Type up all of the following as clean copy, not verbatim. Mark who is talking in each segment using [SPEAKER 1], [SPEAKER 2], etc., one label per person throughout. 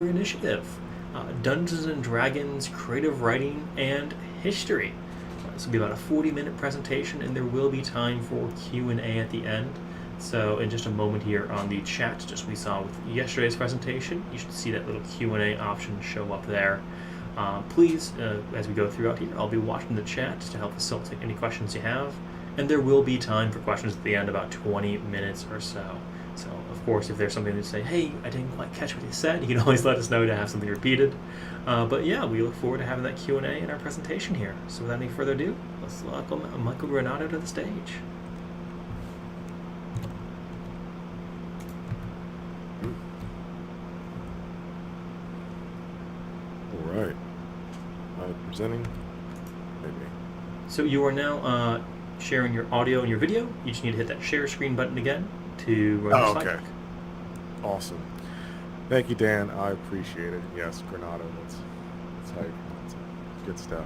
[SPEAKER 1] Initiative, Dungeons and Dragons, creative writing, and history. This will be about a 40-minute presentation, and there will be time for Q&A at the end. So in just a moment here on the chat, just we saw with yesterday's presentation, you should see that little Q&A option show up there. Please, as we go throughout here, I'll be watching the chat to help facilitate any questions you have, and there will be time for questions at the end, about 20 minutes or so. So, of course, if there's something to say, hey, I didn't quite catch what you said, you can always let us know to have something repeated. But yeah, we look forward to having that Q&A in our presentation here. So without any further ado, let's welcome Michael Granado to the stage.
[SPEAKER 2] All right. Presenting. Maybe.
[SPEAKER 1] So you are now sharing your audio and your video. You just need to hit that share screen button again to run your
[SPEAKER 2] Oh,
[SPEAKER 1] slide
[SPEAKER 2] okay.
[SPEAKER 1] deck.
[SPEAKER 2] Awesome. Thank you, Dan. I appreciate it. Yes, Granado. That's how you pronounce it. Good stuff.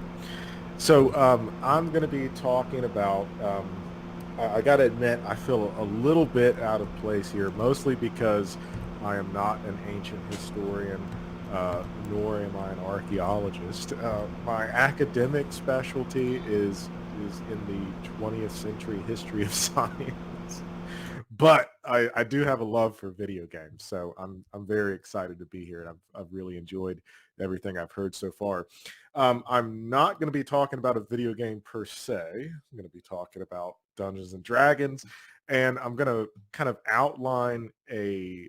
[SPEAKER 2] So I'm going to be talking about. I got to admit, I feel a little bit out of place here, mostly because I am not an ancient historian, nor am I an archaeologist. My academic specialty is in the 20th century history of science. But I do have a love for video games, so I'm very excited to be here, and I've really enjoyed everything I've heard so far. I'm not going to be talking about a video game per se. I'm going to be talking about Dungeons and Dragons, and I'm going to kind of outline a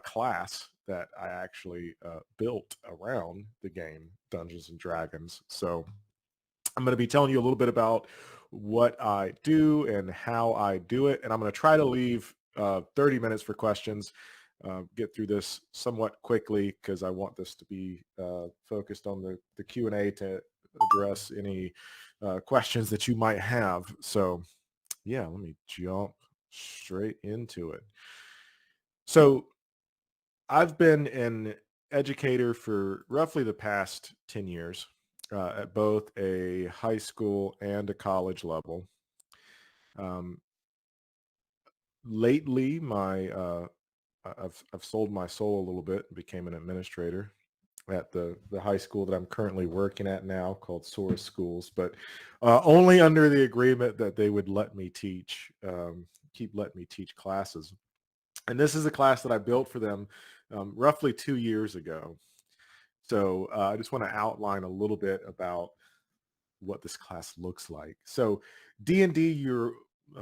[SPEAKER 2] class that I actually built around the game Dungeons and Dragons. So I'm going to be telling you a little bit about what I do and how I do it. And I'm going to try to leave 30 minutes for questions, get through this somewhat quickly because I want this to be focused on the Q&A to address any questions that you might have. So yeah, let me jump straight into it. So I've been an educator for roughly the past 10 years at both a high school and a college level. Um, lately, I've sold my soul a little bit and became an administrator at the high school that I'm currently working at now, called Source Schools, but only under the agreement that they would let me teach, keep letting me teach classes. And this is a class that I built for them roughly 2 years ago. So I just want to outline a little bit about what this class looks like. So D&D, you're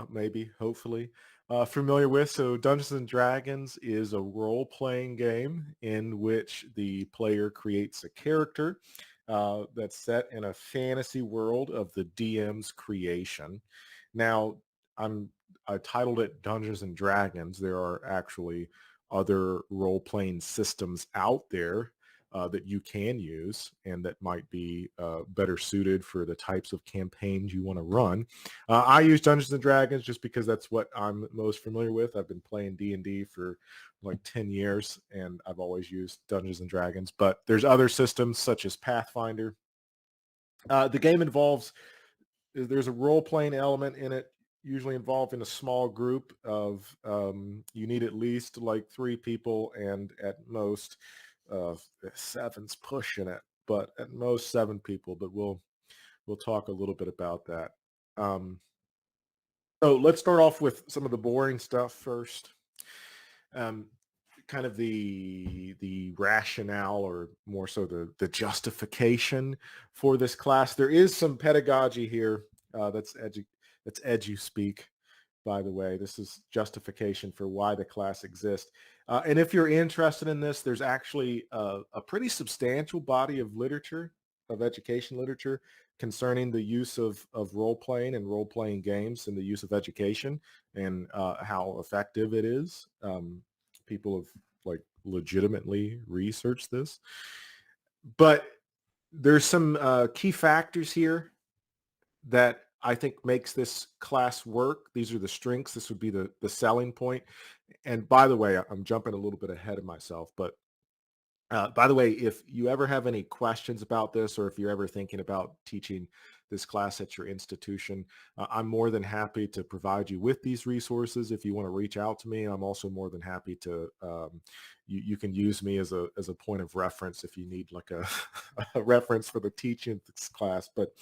[SPEAKER 2] maybe, hopefully, familiar with. So Dungeons and Dragons is a role-playing game in which the player creates a character that's set in a fantasy world of the DM's creation. Now, I titled it Dungeons and Dragons. There are actually other role-playing systems out there that you can use and that might be better suited for the types of campaigns you want to run. I use Dungeons and Dragons just because that's what I'm most familiar with. I've been playing D&D for like 10 years and I've always used Dungeons and Dragons, but there's other systems such as Pathfinder. The game involves, there's a role-playing element in it, usually involving a small group of, you need at least like 3 people and at most uh, seven's pushing it, but at most 7 people. But we'll talk a little bit about that. Um, so let's start off with some of the boring stuff first. Um, Kind of the rationale, or more so the justification for this class. There is some pedagogy here. That's edu speak. By the way, this is justification for why the class exists. And if you're interested in this, there's actually a pretty substantial body of literature, of education literature, concerning the use of role playing and role playing games and the use of education and how effective it is. People have like legitimately researched this, but there's some key factors here that I think makes this class work. These are the strengths. This would be the selling point. And by the way, I'm jumping a little bit ahead of myself, but By the way, if you ever have any questions about this, or if you're ever thinking about teaching this class at your institution, I'm more than happy to provide you with these resources. If you want to reach out to me, I'm also more than happy to. You can use me as a point of reference if you need like a, a reference for the teaching of this class. But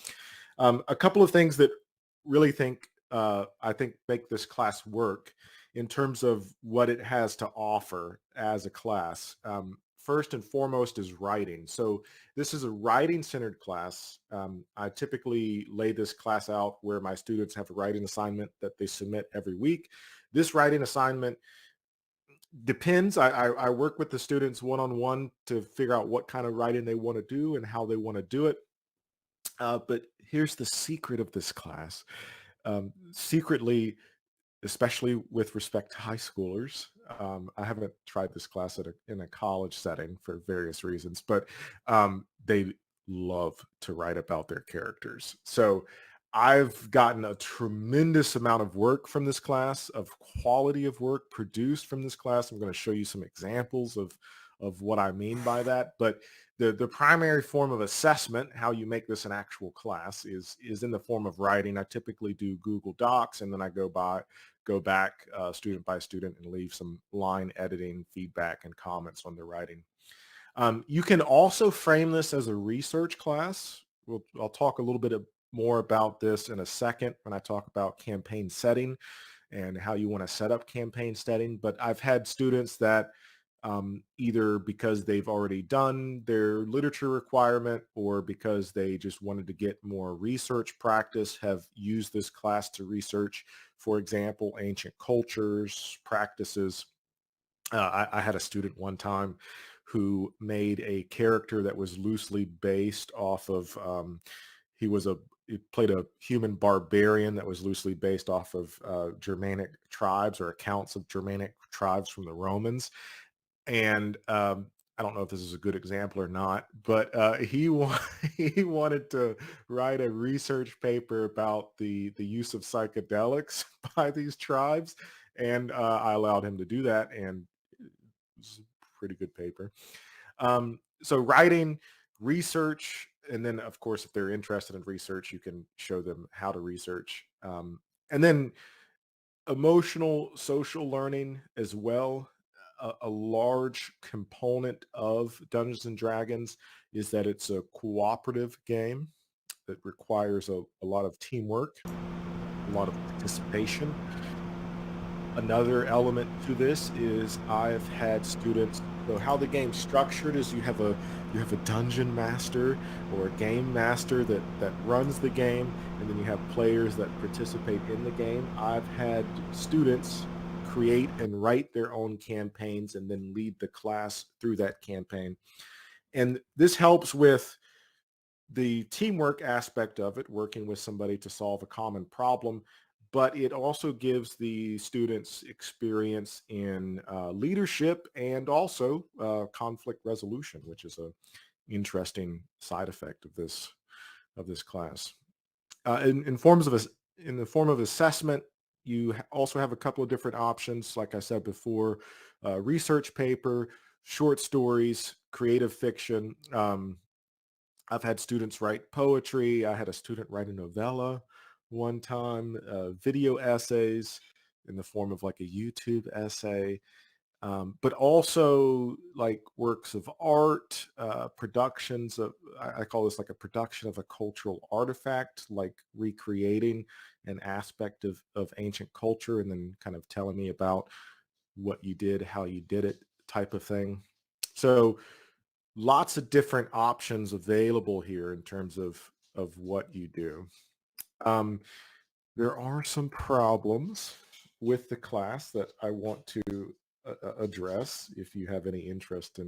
[SPEAKER 2] a couple of things that really I think make this class work in terms of what it has to offer as a class. First and foremost is writing. So this is a writing-centered class. I typically lay this class out where my students have a writing assignment that they submit every week. This writing assignment depends. I work with the students one-on-one to figure out what kind of writing they want to do and how they want to do it. But here's the secret of this class. Secretly, especially with respect to high schoolers. I haven't tried this class in a college setting for various reasons, but they love to write about their characters. So I've gotten a tremendous amount of work from this class, of quality of work produced from this class. I'm going to show you some examples of what I mean by that. But the primary form of assessment, how you make this an actual class, is in the form of writing. I typically do Google Docs, and then I go back student by student and leave some line editing feedback and comments on the writing. You can also frame this as a research class. I'll talk a little bit more about this in a second when I talk about campaign setting and how you want to set up campaign setting. But I've had students that either because they've already done their literature requirement or because they just wanted to get more research practice, have used this class to research, for example, ancient cultures, practices. I had a student one time who made a character that was loosely based off of, he played a human barbarian that was loosely based off of Germanic tribes or accounts of Germanic tribes from the Romans. And I don't know if this is a good example or not, but he wanted to write a research paper about the use of psychedelics by these tribes, and I allowed him to do that, and it was a pretty good paper. So writing, research, and then of course, if they're interested in research, you can show them how to research, and then emotional social learning as well. A large component of Dungeons and Dragons is that it's a cooperative game that requires a lot of teamwork, a lot of participation. Another element to this is I've had students, so how the game's structured is you have a dungeon master or a game master that runs the game, and then you have players that participate in the game. I've had students create and write their own campaigns and then lead the class through that campaign. And this helps with the teamwork aspect of it, working with somebody to solve a common problem, but it also gives the students experience in leadership and also conflict resolution, which is a interesting side effect of this class. In the form of assessment, you also have a couple of different options. Like I said before, research paper, short stories, creative fiction. I've had students write poetry. I had a student write a novella one time, video essays in the form of like a YouTube essay, but also like works of art, productions of, I call this like a production of a cultural artifact, like recreating an aspect of ancient culture and then kind of telling me about what you did, how you did it type of thing. So lots of different options available here in terms of what you do. Um, there are some problems with the class that I want to address if you have any interest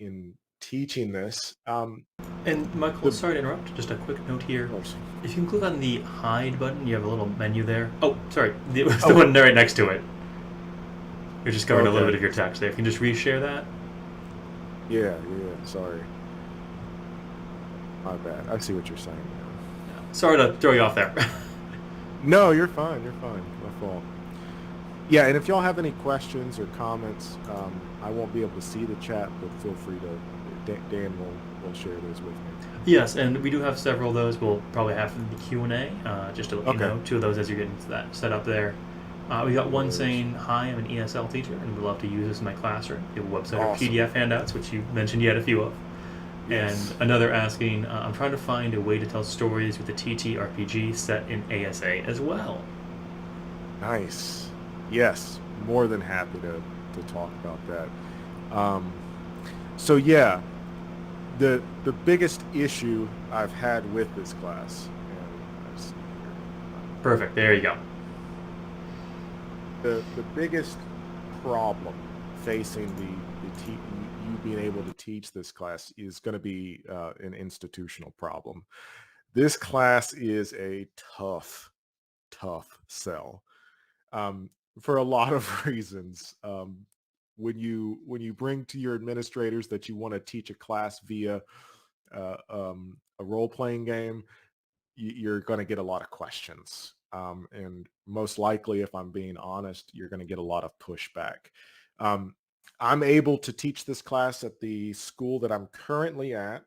[SPEAKER 2] in teaching this.
[SPEAKER 1] And Michael,
[SPEAKER 2] The
[SPEAKER 1] sorry to interrupt. Just a quick note here.
[SPEAKER 2] course.
[SPEAKER 1] If you can click on the hide button, you have a little menu there. Oh, sorry, the
[SPEAKER 2] Oh,
[SPEAKER 1] one right next to it. You're just covering a little
[SPEAKER 2] okay.
[SPEAKER 1] bit of your text there. If you can just reshare that.
[SPEAKER 2] Yeah, sorry. My bad. I see what you're saying now.
[SPEAKER 1] Sorry to throw you off there.
[SPEAKER 2] No, you're fine. You're fine. My fault. Yeah, and if y'all have any questions or comments, I won't be able to see the chat, but feel free to. Dan will share those with me.
[SPEAKER 1] Yes, and we do have several of those. We'll probably have the Q&A, just to let you
[SPEAKER 2] Okay.
[SPEAKER 1] know. Two of those as you're getting that set up there. We got
[SPEAKER 2] No
[SPEAKER 1] one
[SPEAKER 2] worries.
[SPEAKER 1] saying, "Hi, I'm an ESL teacher and would love to use this in my classroom." We have a website or
[SPEAKER 2] Awesome.
[SPEAKER 1] PDF handouts, which you mentioned you had a few of. And
[SPEAKER 2] Yes.
[SPEAKER 1] another asking, "I'm trying to find a way to tell stories with a TTRPG set in ASA as well."
[SPEAKER 2] Nice. Yes. More than happy to talk about that. Um, so yeah, the biggest issue I've had with this class, and let's see here.
[SPEAKER 1] Perfect. There you go.
[SPEAKER 2] The biggest problem facing you being able to teach this class is going to be an institutional problem. This class is a tough sell, um, for a lot of reasons. When you bring to your administrators that you want to teach a class via a role playing game, you're going to get a lot of questions. And most likely, if I'm being honest, you're going to get a lot of pushback. Um, I'm able to teach this class at the school that I'm currently at,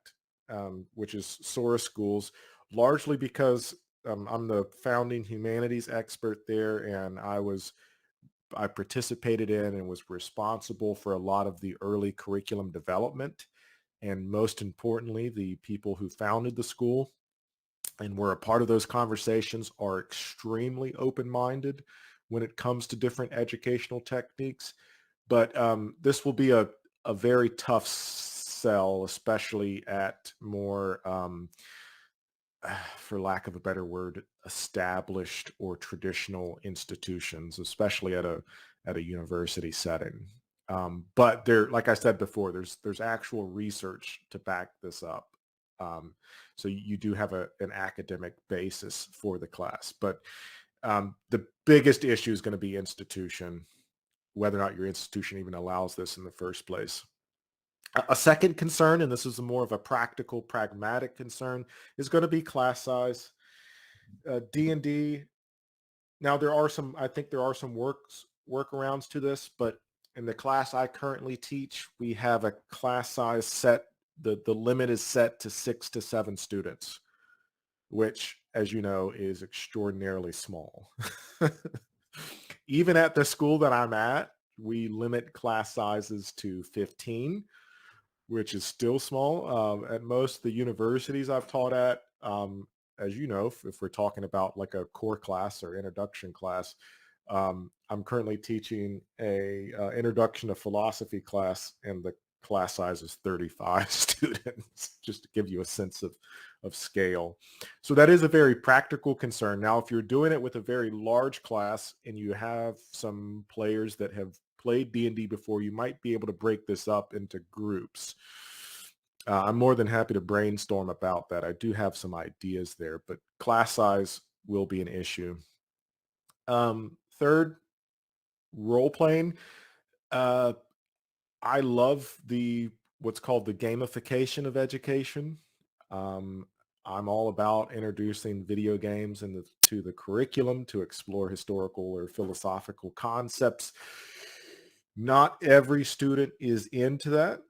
[SPEAKER 2] which is Sora Schools, largely because I'm the founding humanities expert there, and I participated in and was responsible for a lot of the early curriculum development, and most importantly, the people who founded the school and were a part of those conversations are extremely open-minded when it comes to different educational techniques. But this will be a very tough sell, especially at more, for lack of a better word, established or traditional institutions, especially at a university setting. But there, like I said before, there's actual research to back this up. Um, so you do have an academic basis for the class, but the biggest issue is going to be institution, whether or not your institution even allows this in the first place. A second concern, and this is more of a practical, pragmatic concern, is going to be class size. D&D. Now I think there are some workarounds to this, but in the class I currently teach, we have a class size set. The limit is set to 6 to 7 students, which, as you know, is extraordinarily small. Even at the school that I'm at, we limit class sizes to 15, which is still small. At most the universities I've taught at, as you know, if we're talking about like a core class or introduction class, I'm currently teaching a introduction to philosophy class, and the class size is 35 students, just to give you a sense of scale. So that is a very practical concern. Now, if you're doing it with a very large class and you have some players that have played D&D before, you might be able to break this up into groups. I'm more than happy to brainstorm about that. I do have some ideas there, but class size will be an issue. Third, role playing. Uh, I love the what's called the gamification of education. Um, I'm all about introducing video games to the curriculum to explore historical or philosophical concepts. Not every student is into that.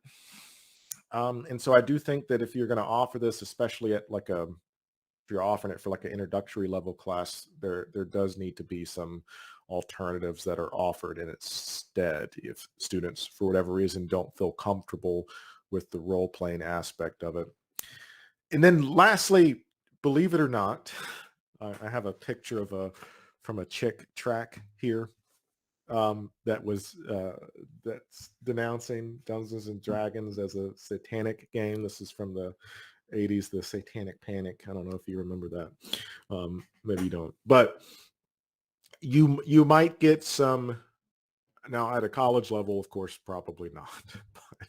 [SPEAKER 2] And so I do think that if you're going to offer this, especially at if you're offering it for like an introductory level class, there does need to be some alternatives that are offered in its stead if students, for whatever reason, don't feel comfortable with the role playing aspect of it. And then lastly, believe it or not, I have a picture of a from a chick track here, that was that's denouncing Dungeons and Dragons as a satanic game. This is from the 80s, the Satanic Panic. I don't know if you remember that. Maybe you don't. But you might get some now at a college level, of course, probably not. But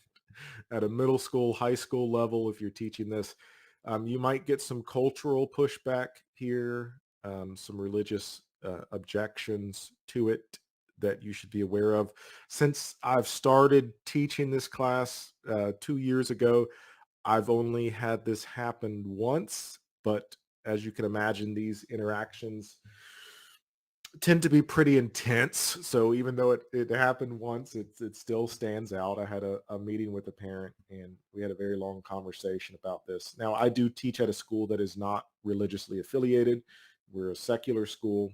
[SPEAKER 2] at a middle school, high school level, if you're teaching this, you might get some cultural pushback here, some religious objections to it that you should be aware of. Since I've started teaching this class 2 years ago, I've only had this happen once, but as you can imagine, these interactions tend to be pretty intense. So even though it happened once, it still stands out. I had a meeting with a parent and we had a very long conversation about this. Now, I do teach at a school that is not religiously affiliated. We're a secular school.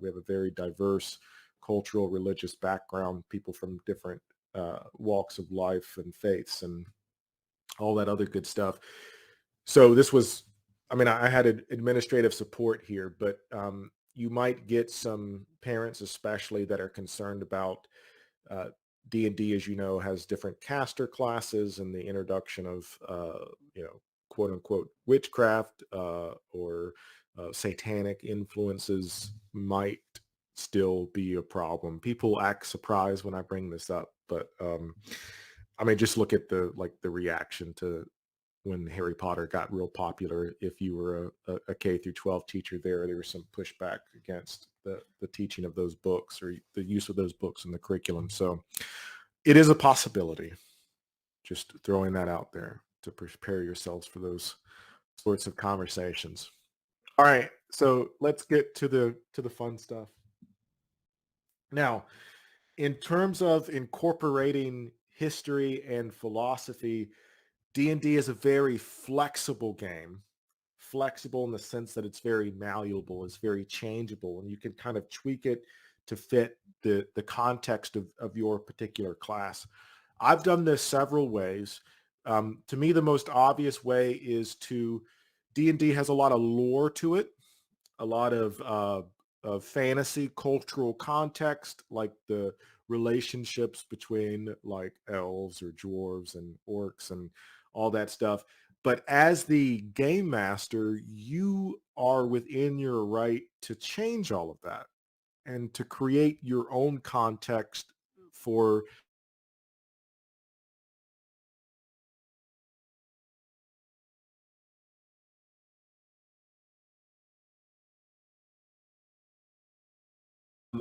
[SPEAKER 2] We have a very diverse cultural, religious background, people from different walks of life and faiths and all that other good stuff. So this was, I mean, I had administrative support here, but you might get some parents, especially that are concerned about uh, D&D, as you know, has different caster classes and the introduction of, quote unquote, witchcraft or satanic influences might still be a problem. People act surprised when I bring this up, but I mean, just look at the reaction to when Harry Potter got real popular. If you were a K through 12 teacher there was some pushback against the teaching of those books or the use of those books in the curriculum. So it is a possibility. Just throwing that out there to prepare yourselves for those sorts of conversations. All right, so let's get to the fun stuff. Now, in terms of incorporating history and philosophy, D&D is a very flexible game. Flexible in the sense that it's very malleable, it's very changeable, and you can kind of tweak it to fit the context of your particular class. I've done this several ways. To me, the most obvious way is D&D has a lot of lore to it, a lot of fantasy cultural context, like the relationships between like elves or dwarves and orcs and all that stuff. But as the game master, you are within your right to change all of that and to create your own context for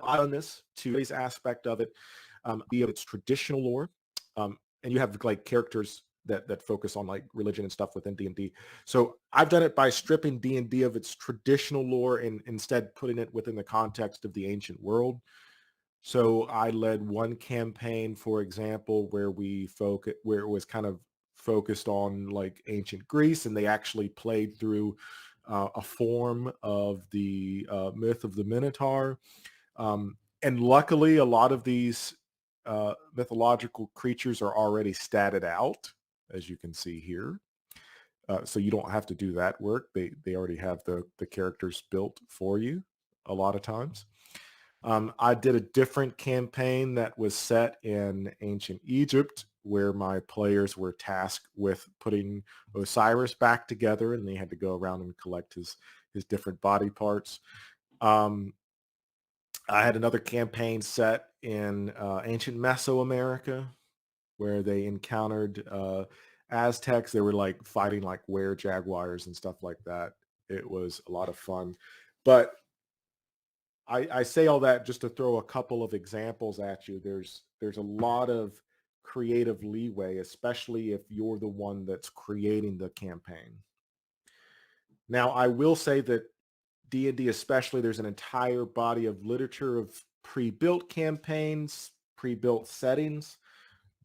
[SPEAKER 2] on this to this aspect of it, be of its traditional lore, and you have like characters that focus on like religion and stuff within D&D. So I've done it by stripping D&D of its traditional lore and instead putting it within the context of the ancient world. So I led one campaign, for example, where it was kind of focused on like ancient Greece, and they actually played through a form of the myth of the Minotaur. And luckily, a lot of these mythological creatures are already statted out, as you can see here. So you don't have to do that work. They already have the characters built for you a lot of times. I did a different campaign that was set in ancient Egypt where my players were tasked with putting Osiris back together and they had to go around and collect his different body parts. I had another campaign set in ancient Mesoamerica where they encountered Aztecs. They were like fighting like were jaguars and stuff like that. It was a lot of fun. But I say all that just to throw a couple of examples at you. There's a lot of creative leeway, especially if you're the one that's creating the campaign. Now, I will say that D&D especially, there's an entire body of literature of pre-built campaigns, pre-built settings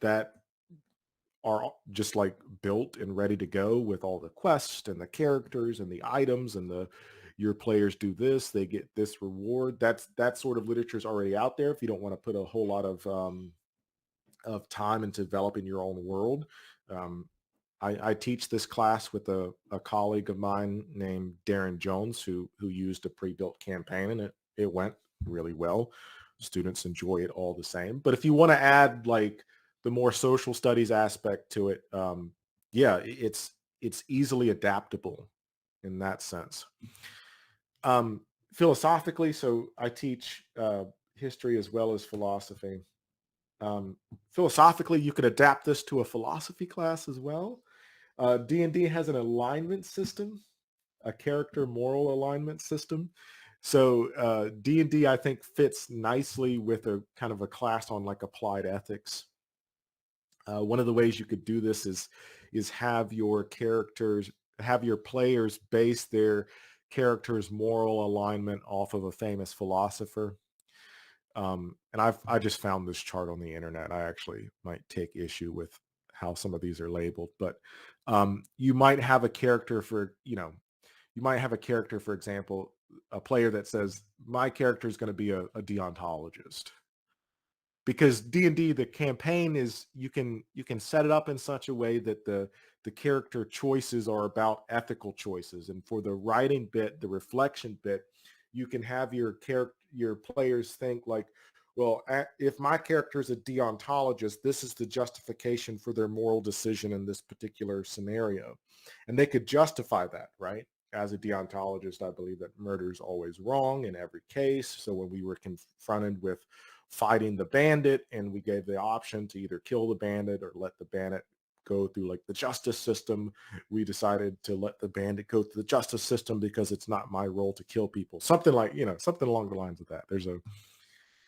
[SPEAKER 2] that are just like built and ready to go with all the quests and the characters and the items and your players do this, they get this reward. That sort of literature is already out there if you don't want to put a whole lot of time into developing your own world. Um, I teach this class with a colleague of mine named Darren Jones who used a pre-built campaign and it went really well. Students enjoy it all the same. But if you want to add like the more social studies aspect to it, yeah, it's easily adaptable in that sense. Philosophically, so I teach history as well as philosophy. Philosophically, you could adapt this to a philosophy class as well. D&D has an alignment system, a character moral alignment system. So D&D, I think, fits nicely with a kind of a class on like applied ethics. One of the ways you could do this is have your players base their character's moral alignment off of a famous philosopher. And I just found this chart on the internet. I actually might take issue with how some of these are labeled, but you might have a character for, you might have a character, for example, a player that says, my character is going to be a deontologist. Because D&D, the campaign is, you can set it up in such a way that the character choices are about ethical choices. And for the writing bit, the reflection bit, you can have your players think like, well, if my character is a deontologist, this is the justification for their moral decision in this particular scenario. And they could justify that, right? As a deontologist, I believe that murder is always wrong in every case. So when we were confronted with fighting the bandit and we gave the option to either kill the bandit or let the bandit go through like the justice system, we decided to let the bandit go through the justice system because it's not my role to kill people. Something like, something along the lines of that. There's a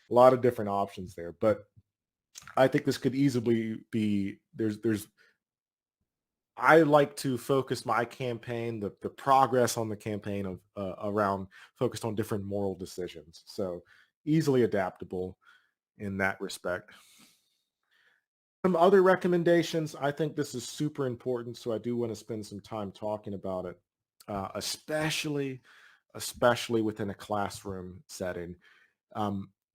[SPEAKER 2] lot of different options there, but I think this could easily be, I like to focus my campaign, the progress on the campaign of around focused on different moral decisions. So easily adaptable in that respect. Some other recommendations. I think this is super important, so I do want to spend some time talking about it, especially within a classroom setting.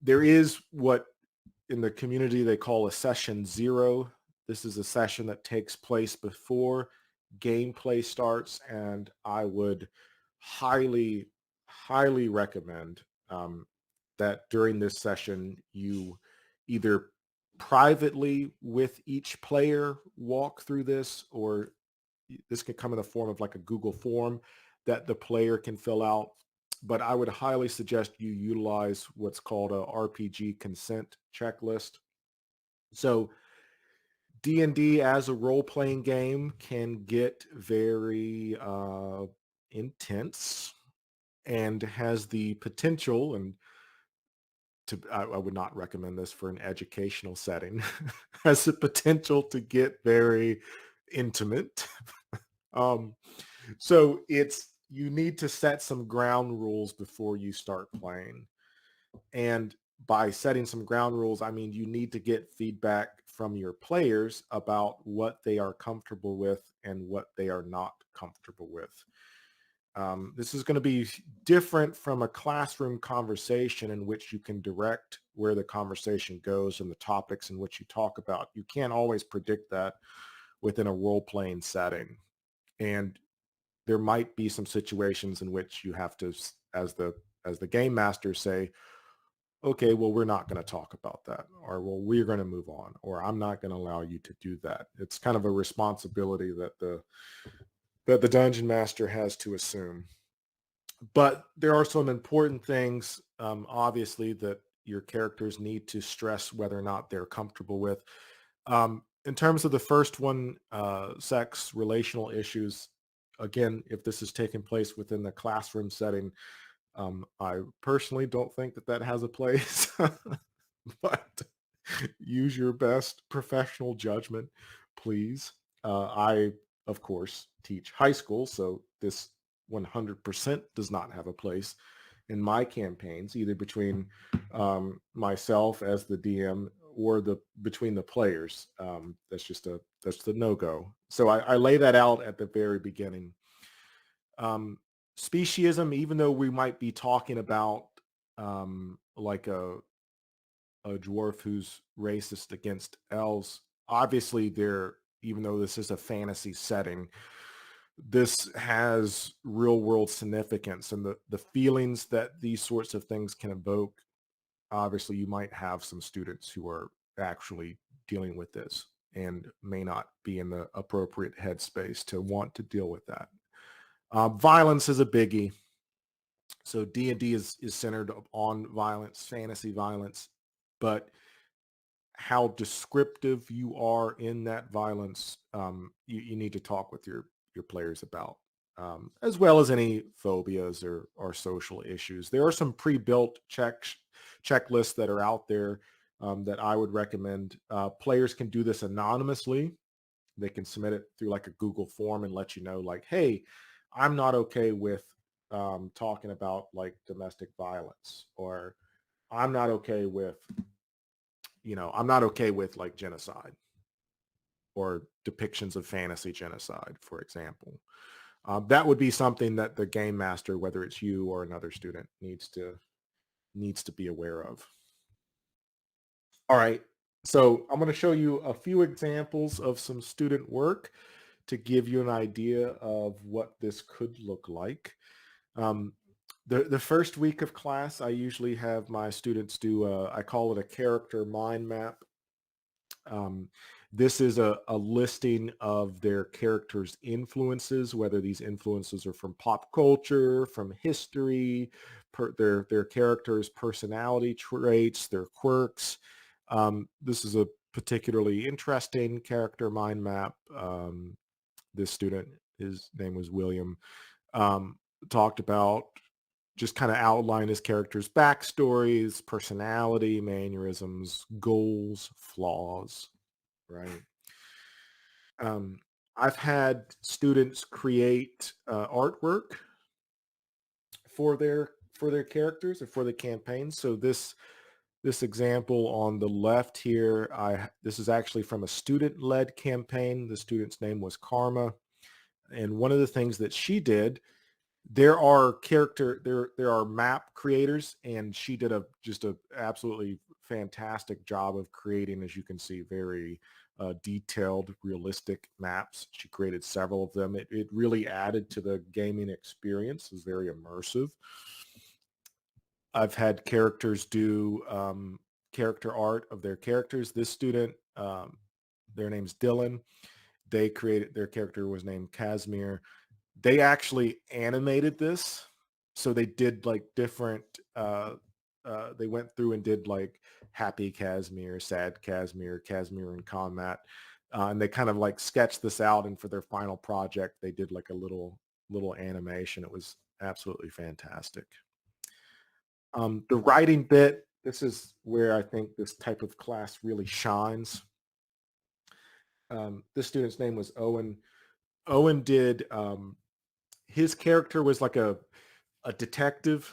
[SPEAKER 2] There is what in the community they call a session zero. This is a session that takes place before gameplay starts, and I would highly, highly recommend that during this session you either privately with each player walk through this, or this can come in the form of like a Google form that the player can fill out. But I would highly suggest you utilize what's called a RPG consent checklist. So D&D as a role-playing game can get very intense and has the potential, and I would not recommend this for an educational setting, has the potential to get very intimate. Um, so you need to set some ground rules before you start playing. And by setting some ground rules, I mean, you need to get feedback from your players about what they are comfortable with and what they are not comfortable with. This is going to be different from a classroom conversation in which you can direct where the conversation goes and the topics in which you talk about. You can't always predict that within a role-playing setting. And there might be some situations in which you have to, as the game master, say, okay, well, we're not going to talk about that, or well, we're going to move on, or I'm not going to allow you to do that. It's kind of a responsibility that the dungeon master has to assume. But there are some important things, obviously, that your characters need to stress whether or not they're comfortable with. In terms of the first one, sex, relational issues, again, if this is taking place within the classroom setting, I personally don't think that has a place, but use your best professional judgment, please. I, of course, teach high school, so this 100% does not have a place in my campaigns, either between myself as the DM or between the players. That's the no-go. So I lay that out at the very beginning. Speciesism, even though we might be talking about like a dwarf who's racist against elves, obviously even though this is a fantasy setting, this has real world significance, and the feelings that these sorts of things can evoke. Obviously, you might have some students who are actually dealing with this and may not be in the appropriate headspace to want to deal with that. Violence is a biggie. So D&D is centered on violence, fantasy violence, but how descriptive you are in that violence, you need to talk with your players about, as well as any phobias or social issues. There are some pre-built checklists that are out there that I would recommend. Players can do this anonymously. They can submit it through like a Google form and let you know, like, hey, I'm not okay with talking about like domestic violence, or I'm not okay with, I'm not okay with like genocide or depictions of fantasy genocide, for example. That would be something that the game master, whether it's you or another student, needs to be aware of. All right. So I'm going to show you a few examples of some student work to give you an idea of what this could look like. Um, the first week of class, I usually have my students do I call it a character mind map. Um, this is a listing of their characters' influences, whether these influences are from pop culture, from history, their characters' personality traits, their quirks. This is a particularly interesting character mind map. This student, his name was William, um, talked about just kind of outline his character's backstories, personality, mannerisms, goals, flaws, right? Um, I've had students create artwork for their characters or for the campaign. So this example on the left here, this is actually from a student-led campaign. The student's name was Karma, and one of the things that she did, there are map creators, and she did just a absolutely fantastic job of creating, as you can see, very detailed, realistic maps. She created several of them. It really added to the gaming experience. It was very immersive. I've had characters do character art of their characters. This student, their name's Dylan. They created, their character was named Casimir. They actually animated this. So they did like different, they went through and did like happy Casimir, sad Casimir, Casimir in combat. And they kind of like sketched this out. And for their final project, they did like a little animation. It was absolutely fantastic. The writing bit, this is where I think this type of class really shines. This student's name was Owen. Owen did, his character was like a detective,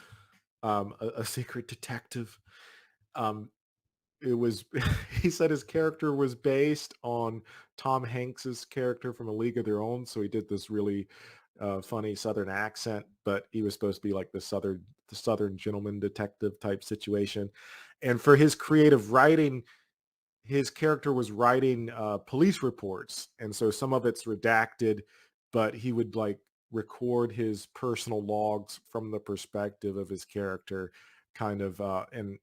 [SPEAKER 2] a secret detective. Um, it was, he said his character was based on Tom Hanks's character from A League of Their Own. So he did this really funny Southern accent, but he was supposed to be like the Southern gentleman detective type situation. And for his creative writing, his character was writing police reports. And so some of it's redacted, but he would like record his personal logs from the perspective of his character, kind of, and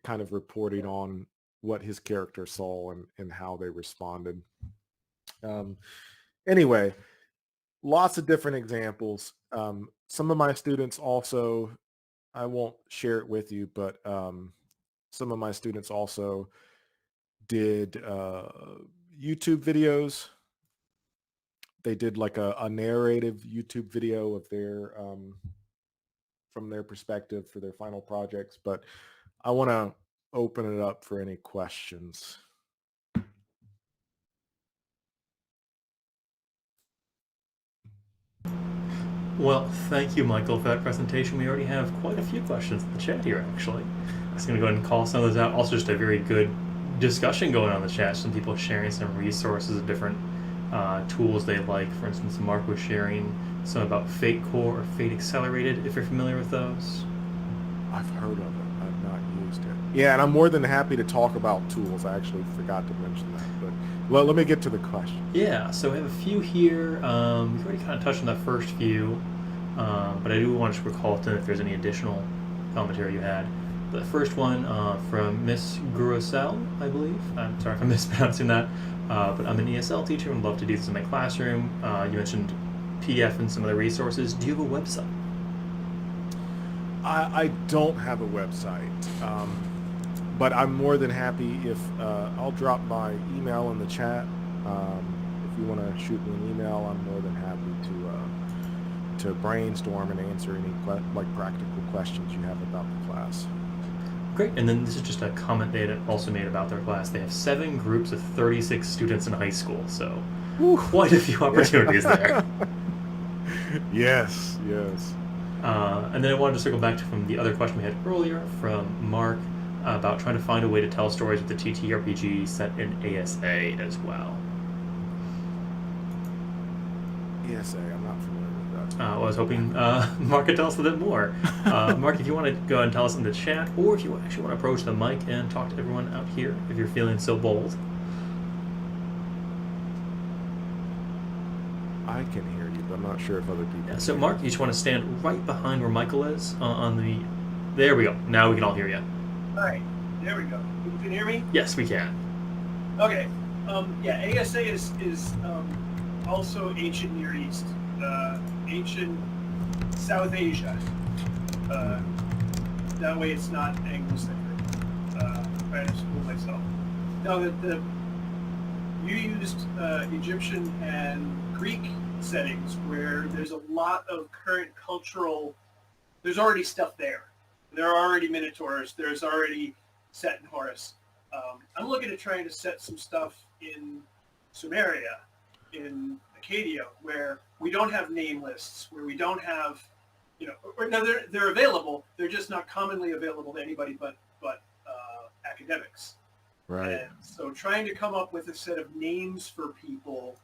[SPEAKER 2] kind of reporting on what his character saw and how they responded. Um, anyway, lots of different examples. Some of my students also, I won't share it with you, but some of my students also did YouTube videos. They did like a narrative YouTube video of their from their perspective for their final projects. But I want to open it up for any questions.
[SPEAKER 1] Well, thank you, Michael, for that presentation. We already have quite a few questions in the chat here, actually. I'm just going to go ahead and call some of those out. Also, just a very good discussion going on in the chat. Some people sharing some resources of different tools they like. For instance, Mark was sharing some about Fate Core or Fate Accelerated, if you're familiar with those.
[SPEAKER 2] I've heard of it. I've not used it. Yeah, and I'm more than happy to talk about tools. I actually forgot to mention that, but let me get to the question.
[SPEAKER 1] Yeah, so we have a few here. We've already kind of touched on the first few, but I do want to recall to if there's any additional commentary you had. The first one from Miss Grosel, I believe. I'm sorry if I'm mispronouncing that, but I'm an ESL teacher and would love to do this in my classroom. You mentioned PDF and some other resources. Do you have a website?
[SPEAKER 2] I don't have a website, but I'm more than happy if I'll drop my email in the chat. If you want to shoot me an email, I'm more than happy to brainstorm and answer any practical questions you have about the class.
[SPEAKER 1] Great. And then this is just a comment they had also made about their class. They have 7 groups of 36 students in high school, so quite a few opportunities there.
[SPEAKER 2] Yes.
[SPEAKER 1] And then I wanted to circle back to from the other question we had earlier from Mark about trying to find a way to tell stories with the TTRPG set in ASA as well.
[SPEAKER 2] ESA, I'm not familiar with that.
[SPEAKER 1] I was hoping Mark could tell us a bit more. Mark, if you want to go ahead and tell us in the chat, or if you actually want to approach the mic and talk to everyone out here, if you're feeling so bold.
[SPEAKER 2] I can hear you, but I'm not sure if other people
[SPEAKER 1] Yeah,
[SPEAKER 2] can
[SPEAKER 1] so
[SPEAKER 2] hear
[SPEAKER 1] Mark,
[SPEAKER 2] me.
[SPEAKER 1] you just want to stand right behind where Michael is on the... There we go. Now we can all hear you.
[SPEAKER 3] All right, there we go. You can hear me?
[SPEAKER 1] Yes, we can.
[SPEAKER 3] Okay. Yeah, ASA is also ancient Near East, ancient South Asia. That way it's not Anglo-centric. I had school myself. Now, you used Egyptian and Greek settings where there's a lot of current cultural, there's already stuff there. There are already minotaurs. There's already Set and Horus. I'm looking at trying to set some stuff in Sumeria, in Acadia, where we don't have name lists, where we don't have, no, they're available. They're just not commonly available to anybody but academics.
[SPEAKER 2] Right.
[SPEAKER 3] And so trying to come up with a set of names for people,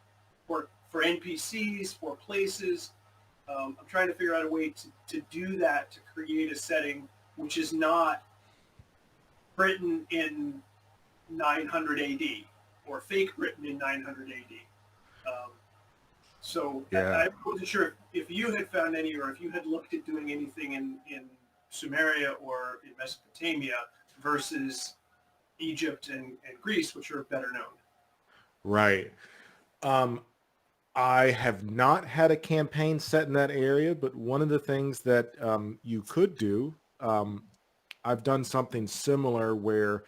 [SPEAKER 3] for NPCs, for places. I'm trying to figure out a way to do that, to create a setting which is not Britain in 900 AD or fake Britain in 900 AD. I wasn't sure if you had found any, or if you had looked at doing anything in Sumeria or in Mesopotamia versus Egypt and Greece, which are better known.
[SPEAKER 2] Right. I have not had a campaign set in that area, but one of the things that you could do, I've done something similar where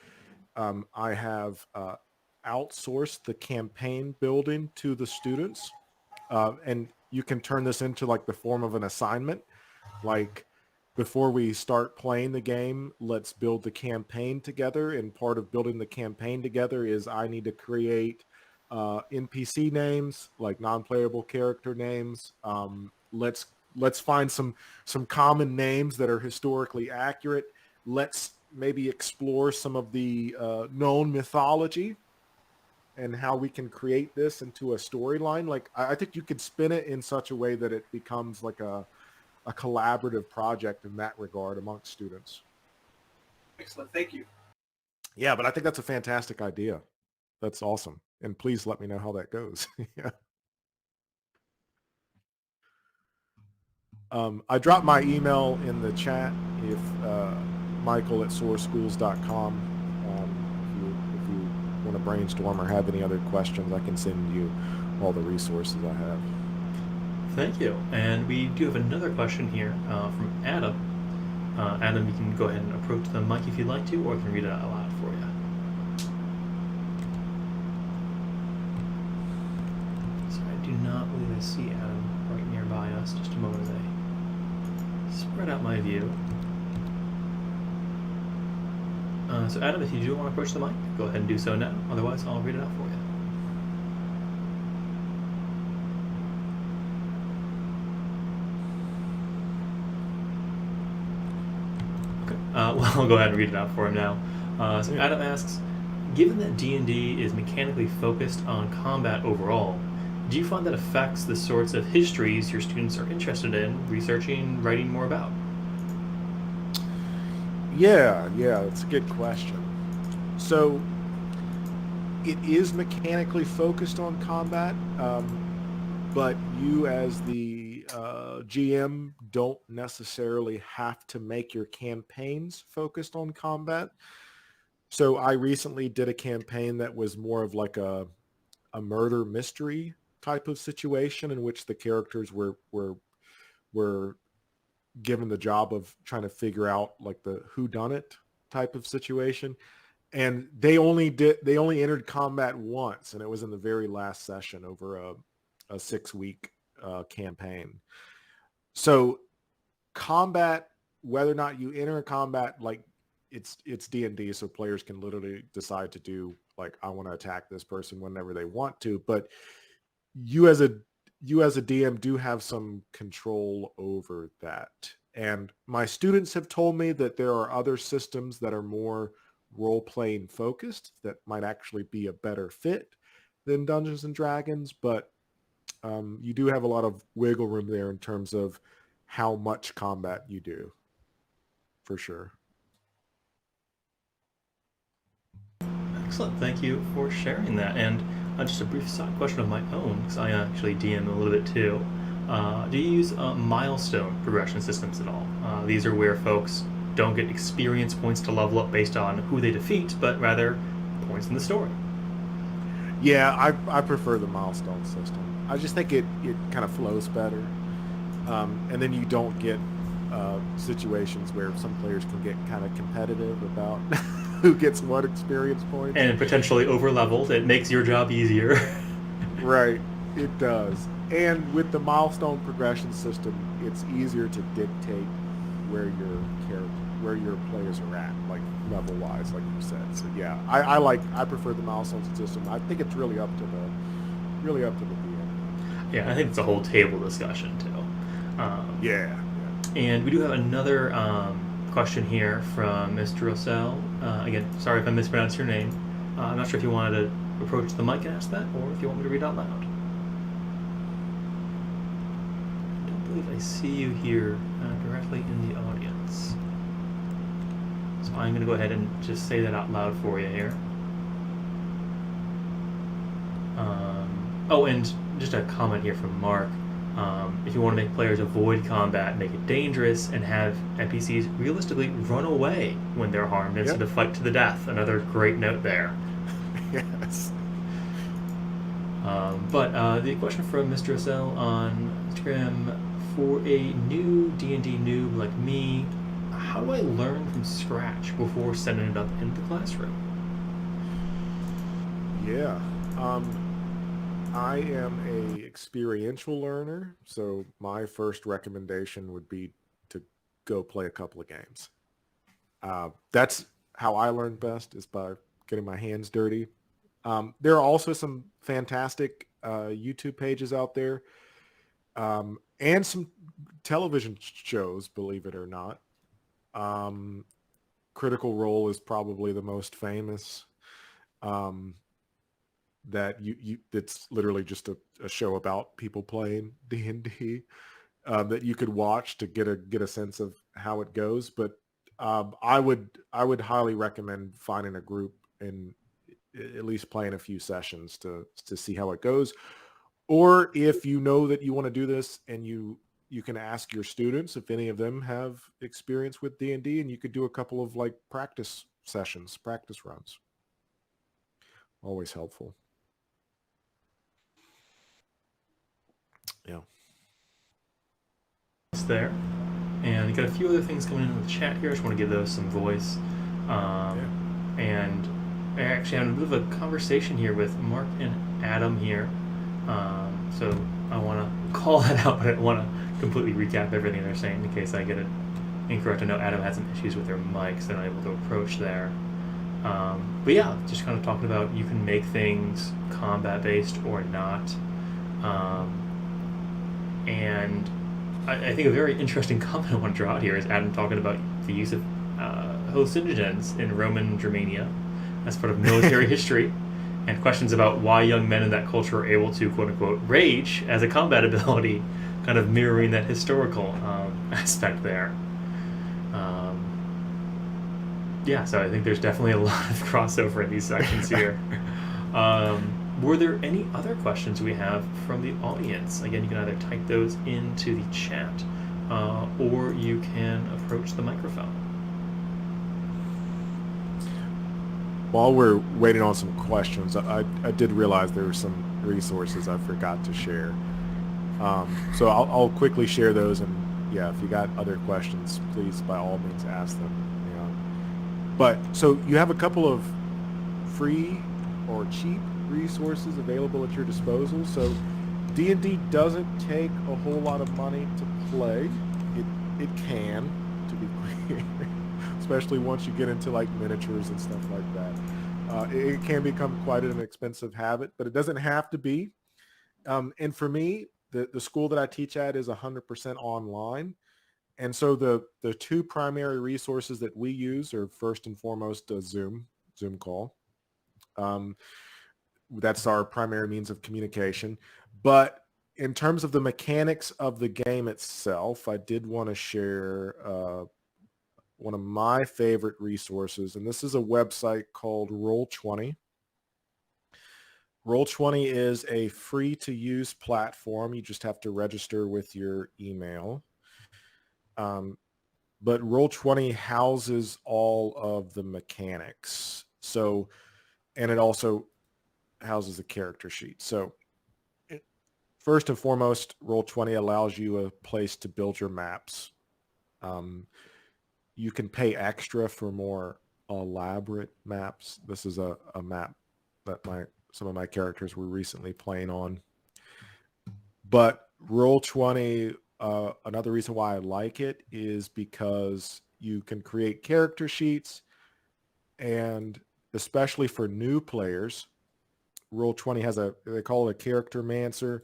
[SPEAKER 2] I have outsourced the campaign building to the students. And you can turn this into like the form of an assignment. Like, before we start playing the game, let's build the campaign together. And part of building the campaign together is I need to create NPC names, like non-playable character names. Let's find some common names that are historically accurate. Let's maybe explore some of the known mythology and how we can create this into a storyline. Like, I think you could spin it in such a way that it becomes like a collaborative project in that regard amongst students.
[SPEAKER 3] Excellent. Thank you.
[SPEAKER 2] Yeah, but I think that's a fantastic idea. That's awesome. And please let me know how that goes. Yeah. I dropped my email in the chat if michael@sourceschools.com. If you want to brainstorm or have any other questions, I can send you all the resources I have.
[SPEAKER 1] Thank you. And we do have another question here from Adam. Adam, you can go ahead and approach the mic if you'd like to, or I can read it out loud for you. So I do not believe I see Adam right nearby us. Just a moment as I spread out my view. So Adam, if you do want to approach the mic, go ahead and do so now. Otherwise, I'll read it out for you. Well, I'll go ahead and read it out for him now. So Adam asks, given that D&D is mechanically focused on combat overall, do you find that affects the sorts of histories your students are interested in researching, writing more about?
[SPEAKER 2] Yeah, that's a good question. So it is mechanically focused on combat, but you as the GM don't necessarily have to make your campaigns focused on combat. So I recently did a campaign that was more of like a murder mystery type of situation in which the characters were given the job of trying to figure out like the whodunit type of situation. And they only entered combat once, and it was in the very last session over a 6-week campaign. So combat, whether or not you enter a combat, like it's D&D, so players can literally decide to do like, I want to attack this person whenever they want to. But you as a you as a DM do have some control over that. And my students have told me that there are other systems that are more role-playing focused that might actually be a better fit than Dungeons and Dragons, but you do have a lot of wiggle room there in terms of how much combat you do, for sure.
[SPEAKER 1] Excellent. Thank you for sharing that. And just a brief side question of my own, because I actually DM a little bit too. Do you use milestone progression systems at all? These are where folks don't get experience points to level up based on who they defeat, but rather points in the story.
[SPEAKER 2] Yeah, I prefer the milestone system. I just think it kind of flows better. And then you don't get situations where some players can get kind of competitive about who gets what experience points.
[SPEAKER 1] And potentially over-leveled. It makes your job easier.
[SPEAKER 2] Right, it does. And with the milestone progression system, it's easier to dictate where your players are at, like level-wise, like you said. So yeah, I prefer the milestone system. I think it's really up to the DM.
[SPEAKER 1] Yeah, I think it's a whole table discussion too.
[SPEAKER 2] Yeah.
[SPEAKER 1] And we do have another question here from Mr. Rossell. Again, sorry if I mispronounced your name. I'm not sure if you wanted to approach the mic and ask that, or if you want me to read out loud. I don't believe I see you here directly in the audience. So I'm going to go ahead and just say that out loud for you here. Oh, and just a comment here from Mark. If you want to make players avoid combat, make it dangerous, and have NPCs realistically run away when they're harmed instead of fight to the death. Another great note there.
[SPEAKER 2] Yes.
[SPEAKER 1] But the question from Mr. Rossell on Instagram, for a new D&D noob like me, how do I learn from scratch before sending it up in the classroom?
[SPEAKER 2] Yeah. I am a experiential learner, so my first recommendation would be to go play a couple of games. That's how I learn best, is by getting my hands dirty. There are also some fantastic YouTube pages out there, and some television shows, believe it or not. Critical Role is probably the most famous. That it's literally just a show about people playing D&D that you could watch to get a sense of how it goes. But I would highly recommend finding a group and at least playing a few sessions to see how it goes. Or if you know that you want to do this, and you can ask your students if any of them have experience with D&D, and you could do a couple of like practice sessions, practice runs. Always helpful. Yeah.
[SPEAKER 1] It's there. And you got a few other things coming in the chat here. I just want to give those some voice. And I actually had a bit of a conversation here with Mark and Adam here. So I want to call that out, but I don't want to completely recap everything they're saying in case I get it incorrect. I know Adam had some issues with their mics. They're not able to approach there. But yeah, just kind of talking about you can make things combat-based or not. And I think a very interesting comment I want to draw out here is Adam talking about the use of hallucinogens in Roman Germania as part of military history, and questions about why young men in that culture are able to, quote-unquote, rage as a combat ability, kind of mirroring that historical aspect there. Yeah, so I think there's definitely a lot of crossover in these sections here. Were there any other questions we have from the audience? Again, you can either type those into the chat, or you can approach the microphone.
[SPEAKER 2] While we're waiting on some questions, I did realize there were some resources I forgot to share. So I'll quickly share those, and yeah, if you got other questions, please by all means ask them. But so you have a couple of free or cheap resources available at your disposal. So D&D doesn't take a whole lot of money to play. It can, to be clear, especially once you get into like miniatures and stuff like that. It can become quite an expensive habit, but it doesn't have to be. And for me, the school that I teach at is 100% online. And so the two primary resources that we use are first and foremost a Zoom call. That's our primary means of communication. But in terms of the mechanics of the game itself, I did want to share one of my favorite resources, and this is a website called Roll20. Roll20 is a free-to-use platform. You just have to register with your email. But Roll20 houses all of the mechanics. So, and it also houses a character sheet. So first and foremost, Roll20 allows you a place to build your maps. You can pay extra for more elaborate maps. This is a map that some of my characters were recently playing on. But Roll20, another reason why I like it is because you can create character sheets, and especially for new players, Roll20 has they call it a character mancer,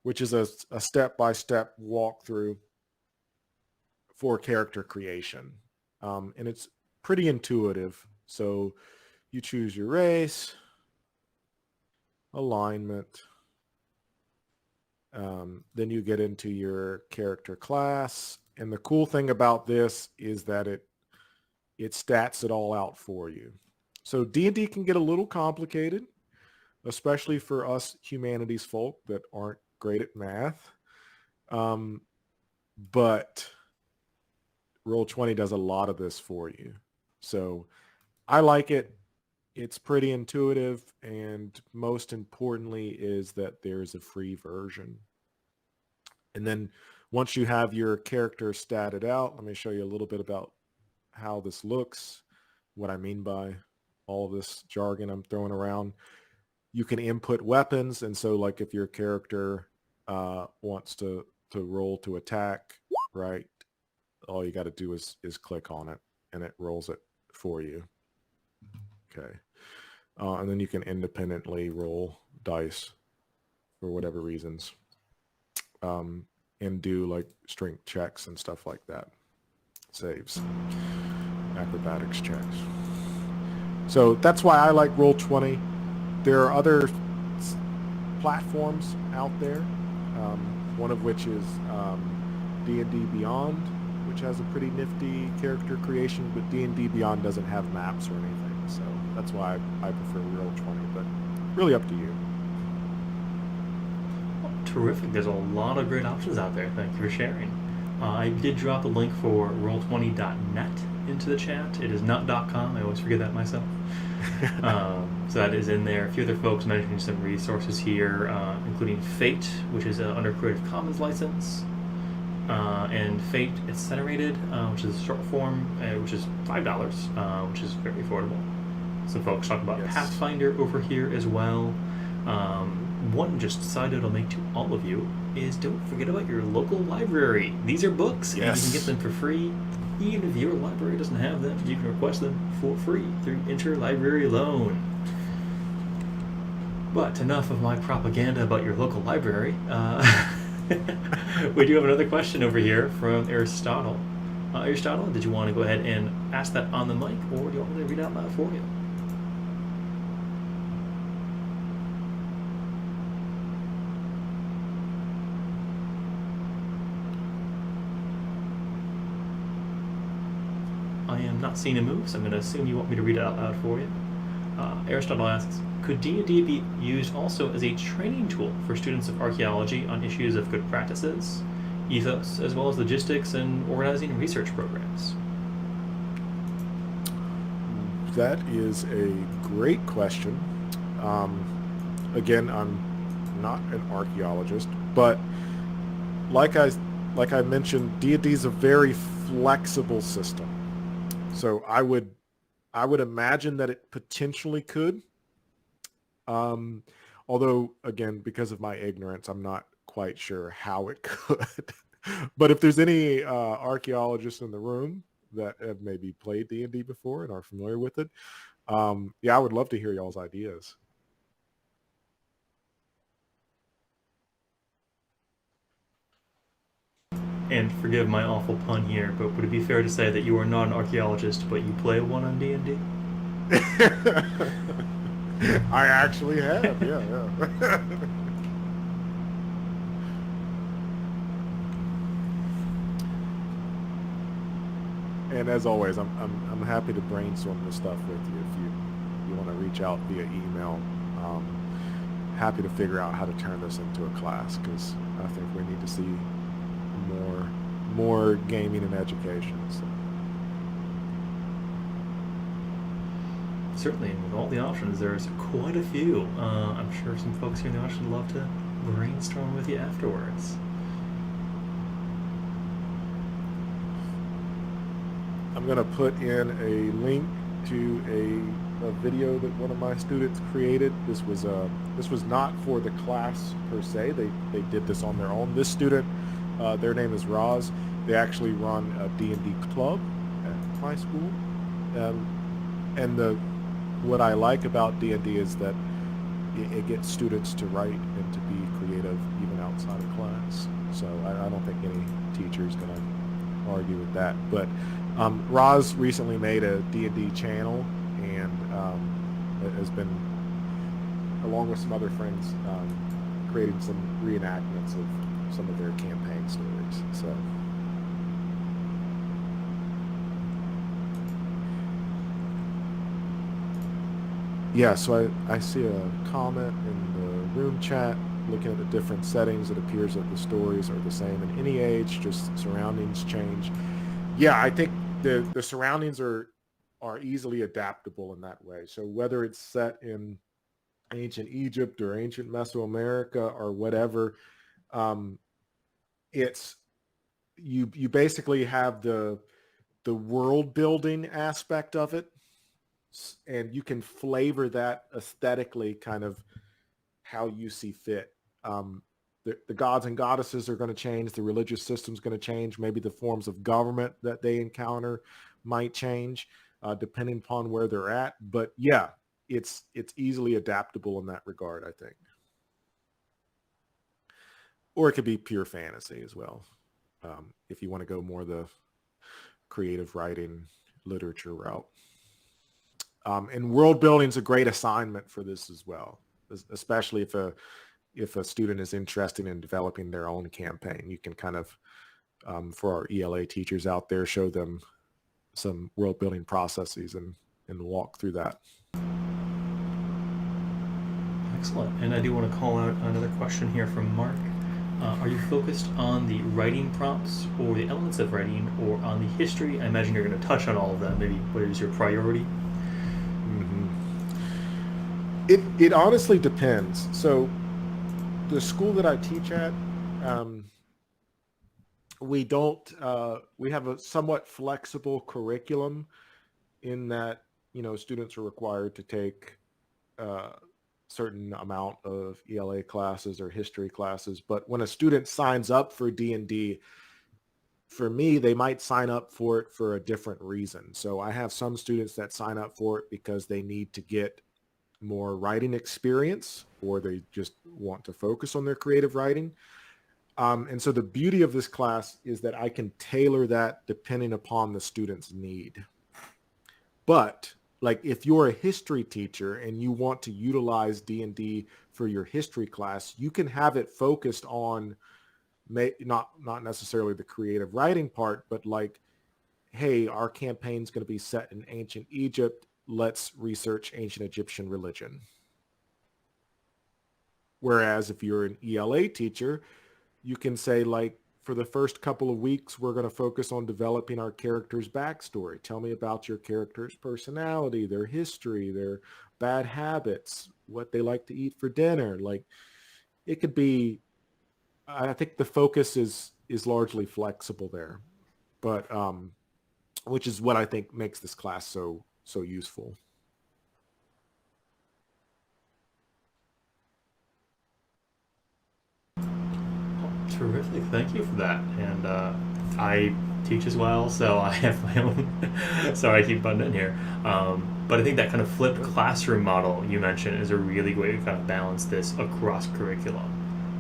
[SPEAKER 2] which is a step-by-step walkthrough for character creation. And it's pretty intuitive. So you choose your race, alignment, then you get into your character class. And the cool thing about this is that it stats it all out for you. So D&D can get a little complicated, especially for us humanities folk that aren't great at math. But Roll20 does a lot of this for you. So I like it. It's pretty intuitive, and most importantly is that there's a free version. And then once you have your character statted out, let me show you a little bit about how this looks, what I mean by all of this jargon I'm throwing around. You can input weapons, and so like if your character wants to roll to attack, right, all you got to do is click on it, and it rolls it for you. Okay. And then you can independently roll dice for whatever reasons, and do like strength checks and stuff like that, saves, acrobatics checks. So that's why I like Roll20. There are other platforms out there, one of which is D&D Beyond, which has a pretty nifty character creation, but D&D Beyond doesn't have maps or anything. So that's why I prefer Roll20, but really up to you.
[SPEAKER 1] Terrific. There's a lot of great options out there. Thank you for sharing. I did drop the link for roll20.net into the chat. It is not .com. I always forget that myself. So that is in there. A few other folks mentioning some resources here, including Fate, which is under Creative Commons license, and Fate Incinerated, which is a short form, which is $5, which is very affordable. Some folks talk about Pathfinder over here as well. One just decided I'll make to all of you is don't forget about your local library. These are books, and you can get them for free. Even if your library doesn't have them, you can request them for free through interlibrary loan. But enough of my propaganda about your local library. We do have another question over here from Aristotle. Aristotle, did you want to go ahead and ask that on the mic, or do you want me to read out loud for you? I am not seeing a move, so I'm going to assume you want me to read it out loud for you. Aristotle asks, could D&D be used also as a training tool for students of archaeology on issues of good practices, ethos, as well as logistics and organizing research programs?
[SPEAKER 2] That is a great question. Again, I'm not an archaeologist, but like I mentioned, D&D is a very flexible system. So I would imagine that it potentially could. Although, again, because of my ignorance, I'm not quite sure how it could. But if there's any archaeologists in the room that have maybe played D&D before and are familiar with it, I would love to hear y'all's ideas.
[SPEAKER 1] And forgive my awful pun here, but would it be fair to say that you are not an archaeologist, but you play one on D&D?
[SPEAKER 2] I actually have, yeah. And as always, I'm happy to brainstorm this stuff with you if you want to reach out via email. Happy to figure out how to turn this into a class, because I think we need to see more gaming and education. So.
[SPEAKER 1] Certainly, and with all the options, there's quite a few. I'm sure some folks here in the audience would love to brainstorm with you afterwards.
[SPEAKER 2] I'm going to put in a link to a video that one of my students created. This was not for the class per se. They did this on their own. This student, their name is Roz. They actually run a D&D club at my school. And what I like about D&D is that it gets students to write and to be creative even outside of class. So I don't think any teacher is going to argue with that. But Roz recently made a D&D channel and has been, along with some other friends, creating some reenactments of some of their campaign stories. So. Yeah, so I see a comment in the room chat looking at the different settings. It appears that the stories are the same in any age, just surroundings change. Yeah, I think the surroundings are easily adaptable in that way. So whether it's set in ancient Egypt or ancient Mesoamerica or whatever, it's you basically have the world building aspect of it, and you can flavor that aesthetically kind of how you see fit. The gods and goddesses are going to change. The religious system's going to change. Maybe the forms of government that they encounter might change depending upon where they're at. But yeah, it's easily adaptable in that regard, I think. Or it could be pure fantasy as well, if you want to go more the creative writing literature route. And world building is a great assignment for this as well, especially if a student is interested in developing their own campaign. You can kind of, for our ELA teachers out there, show them some world building processes and walk through that.
[SPEAKER 1] Excellent. And I do want to call out another question here from Mark. Are you focused on the writing prompts or the elements of writing, or on the history? I imagine you're going to touch on all of them. Maybe what is your priority?
[SPEAKER 2] It honestly depends. So the school that I teach at, we have a somewhat flexible curriculum in that, students are required to take a certain amount of ELA classes or history classes. But when a student signs up for D&D, for me, they might sign up for it for a different reason. So I have some students that sign up for it because they need to get more writing experience, or they just want to focus on their creative writing. And so the beauty of this class is that I can tailor that depending upon the student's need. But like if you're a history teacher and you want to utilize D&D for your history class, you can have it focused on not necessarily the creative writing part, but like, hey, our campaign's going to be set in ancient Egypt. Let's research ancient Egyptian religion. Whereas if you're an ELA teacher, you can say, like, for the first couple of weeks, we're going to focus on developing our character's backstory. Tell me about your character's personality, their history, their bad habits, what they like to eat for dinner. Like, it could be, I think the focus is largely flexible there, but which is what I think makes this class so useful.
[SPEAKER 1] Terrific. Thank you for that. And I teach as well, so I have my own. Sorry, I keep butting in here. But I think that kind of flipped classroom model you mentioned is a really great way to kind of balance this across curriculum.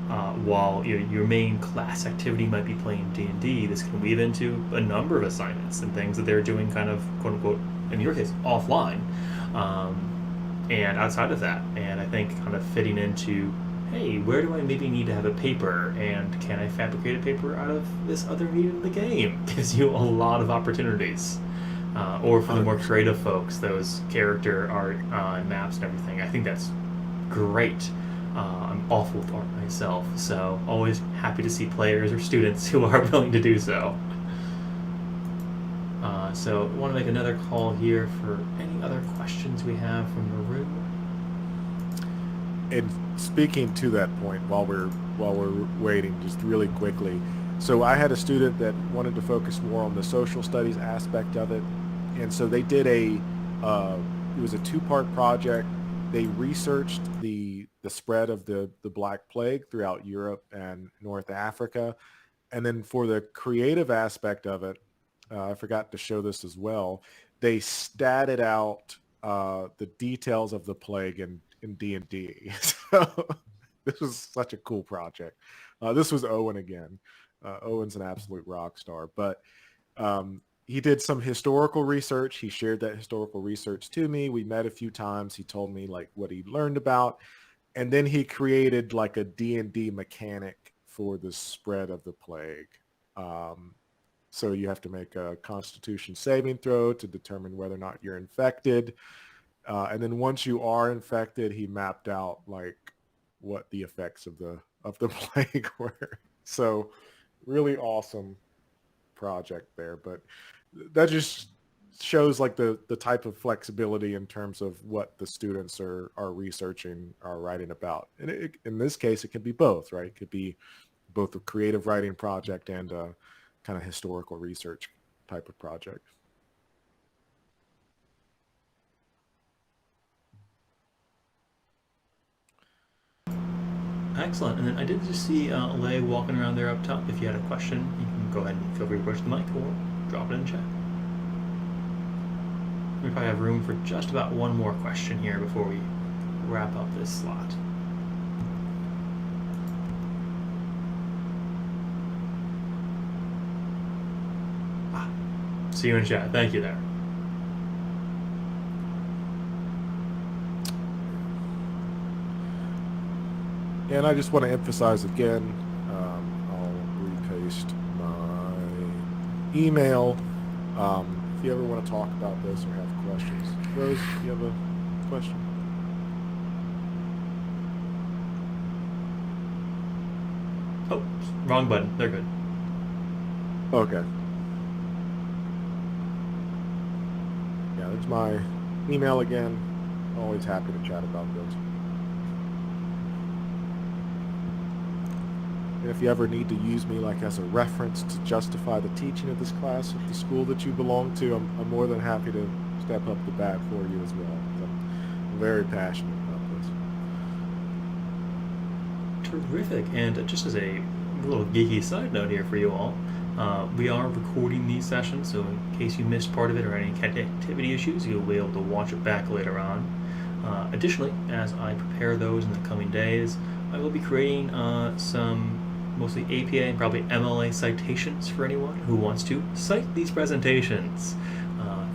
[SPEAKER 1] while your main class activity might be playing D&D, this can weave into a number of assignments and things that they're doing kind of, quote unquote, in your case, offline, and outside of that. And I think kind of fitting into, hey, where do I maybe need to have a paper, and can I fabricate a paper out of this other need in the game? Gives you a lot of opportunities. Or for the more
[SPEAKER 2] 100%.
[SPEAKER 1] creative folks, those character art and maps and everything. I think that's great. I'm awful with art myself, so always happy to see players or students who are willing to do so. So I want to make another call here for any other questions we have from the room.
[SPEAKER 2] And speaking to that point, while we're waiting, just really quickly, so I had a student that wanted to focus more on the social studies aspect of it, and so they did it was a 2-part project. They researched the spread of the Black Plague throughout Europe and North Africa, and then for the creative aspect of it, I forgot to show this as well. They statted out the details of the plague in D&D. So this was such a cool project. This was Owen again. Owen's an absolute rock star, but he did some historical research. He shared that historical research to me. We met a few times. He told me like what he learned about, and then he created like a D&D mechanic for the spread of the plague. So you have to make a Constitution saving throw to determine whether or not you're infected. And then once you are infected, he mapped out like what the effects of the plague were. So really awesome project there. But that just shows like the type of flexibility in terms of what the students are researching, are writing about. And in this case, it could be both, right? It could be both a creative writing project and a kind of historical research type of project.
[SPEAKER 1] Excellent. And then I did just see Lay walking around there up top. If you had a question, you can go ahead and feel free to push the mic or drop it in chat. We probably have room for just about one more question here before we wrap up this slot. See you in chat. Thank you there.
[SPEAKER 2] And I just want to emphasize again, I'll repaste my email. If you ever want to talk about this or have questions. Rose, do you have a question?
[SPEAKER 1] Oh, wrong button. They're good.
[SPEAKER 2] Okay. Yeah, there's my email again. Always happy to chat about this. And if you ever need to use me like as a reference to justify the teaching of this class at the school that you belong to, I'm more than happy to step up the bat for you as well. I'm very passionate about this.
[SPEAKER 1] Terrific. And just as a little geeky side note here for you all, we are recording these sessions, so in case you missed part of it or any connectivity issues, you'll be able to watch it back later on. Additionally, as I prepare those in the coming days, I will be creating some mostly APA and probably MLA citations for anyone who wants to cite these presentations.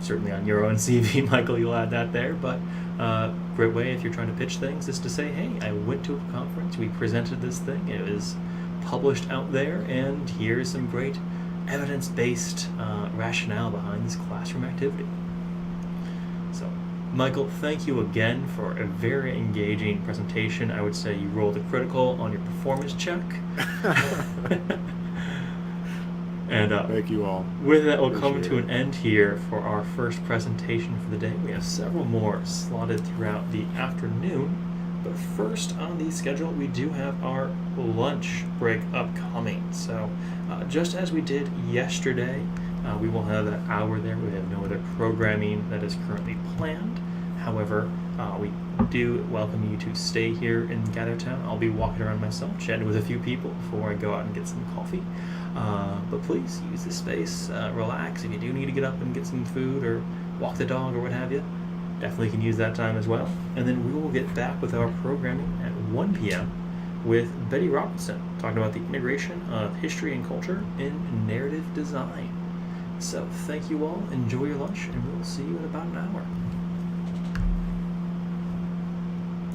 [SPEAKER 1] Certainly on your own CV, Michael, you'll add that there, but great way if you're trying to pitch things is to say, hey, I went to a conference, we presented this thing, it was published out there, and here's some great evidence-based rationale behind this classroom activity. So, Michael, thank you again for a very engaging presentation. I would say you rolled a critical on your performance check. And
[SPEAKER 2] Thank you all.
[SPEAKER 1] with that, we'll come to an end here for our first presentation for the day. We have several more slotted throughout the afternoon, but first on the schedule, we do have our lunch break upcoming. So just as we did yesterday, we will have that hour there. We have no other programming that is currently planned. However, we do welcome you to stay here in Gathertown. I'll be walking around myself, chatting with a few people before I go out and get some coffee. But please use this space, relax. If you do need to get up and get some food or walk the dog or what have you, definitely can use that time as well. And then we will get back with our programming at 1 p.m. with Betty Robinson, talking about the integration of history and culture in narrative design. So thank you all, enjoy your lunch, and we'll see you in about an hour.